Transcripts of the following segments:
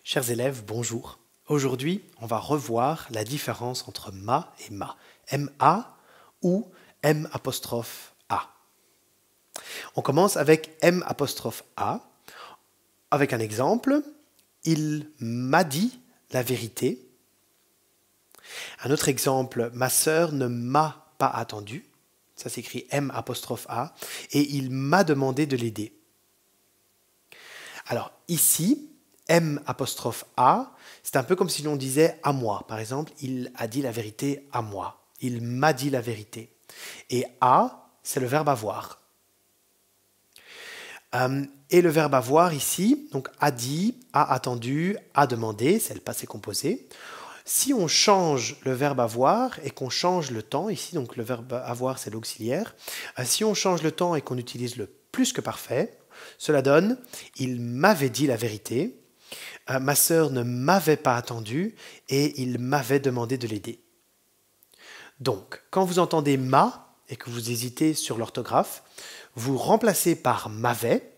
Chers élèves, bonjour. Aujourd'hui, on va revoir la différence entre ma et ma. M-A ou M'-A. On commence avec M'-A. Avec un exemple, il m'a dit la vérité. Un autre exemple, ma sœur ne m'a pas attendu. Ça s'écrit M'-A. Et il m'a demandé de l'aider. Alors ici, M'-A, c'est un peu comme si l'on disait à moi. Par exemple, il a dit la vérité à moi. Il m'a dit la vérité. Et a, c'est le verbe avoir. Et le verbe avoir ici, donc a dit, a attendu, a demandé, c'est le passé composé. Si on change le verbe avoir et qu'on change le temps, ici donc le verbe avoir c'est l'auxiliaire, si on change le temps et qu'on utilise le plus que parfait, cela donne « il m'avait dit la vérité », ma sœur ne m'avait pas attendu et il m'avait demandé de l'aider. Donc, quand vous entendez « ma » et que vous hésitez sur l'orthographe, vous remplacez par « m'avait ».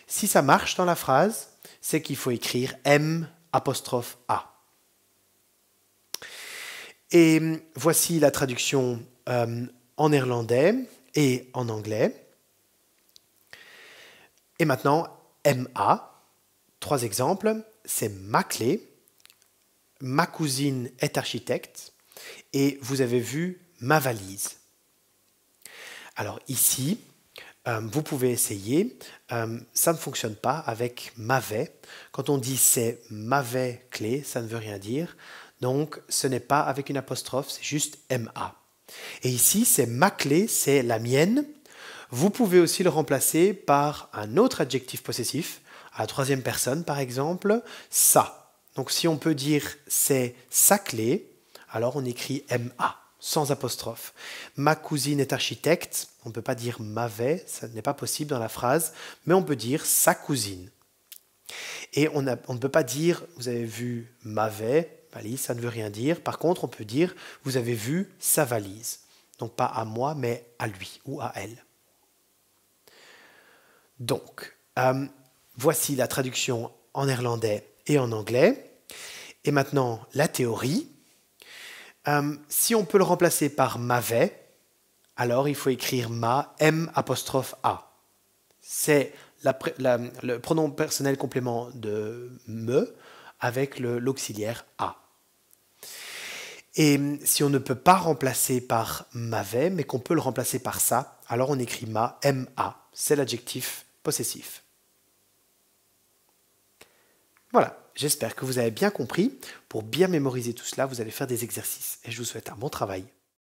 Si ça marche dans la phrase, c'est qu'il faut écrire M'-A. Et voici la traduction en néerlandais et en anglais. Et maintenant, M.A. 3 exemples. C'est ma clé, ma cousine est architecte et vous avez vu ma valise. Alors ici, vous pouvez essayer. Ça ne fonctionne pas avec m'avait. Quand on dit c'est m'avait clé, ça ne veut rien dire. Donc, ce n'est pas avec une apostrophe, c'est juste M.A. Et ici, c'est ma clé, c'est la mienne. Vous pouvez aussi le remplacer par un autre adjectif possessif, à la troisième personne par exemple, ça. Donc, si on peut dire c'est sa clé, alors on écrit M.A. sans apostrophe. Ma cousine est architecte, on ne peut pas dire m'avait, ça n'est pas possible dans la phrase, mais on peut dire sa cousine. Et on ne peut pas dire, vous avez vu m'avait, valise, ça ne veut rien dire. Par contre, on peut dire, vous avez vu sa valise. Donc pas à moi, mais à lui ou à elle. Donc, voici la traduction en néerlandais et en anglais. Et maintenant, la théorie. Si on peut le remplacer par m'avait, alors il faut écrire ma, M'-A. C'est le pronom personnel complément de me avec l'auxiliaire a. Et si on ne peut pas remplacer par m'avait, mais qu'on peut le remplacer par ça, alors on écrit ma, M-A. C'est l'adjectif possessif. Voilà, j'espère que vous avez bien compris. Pour bien mémoriser tout cela, vous allez faire des exercices. Et je vous souhaite un bon travail.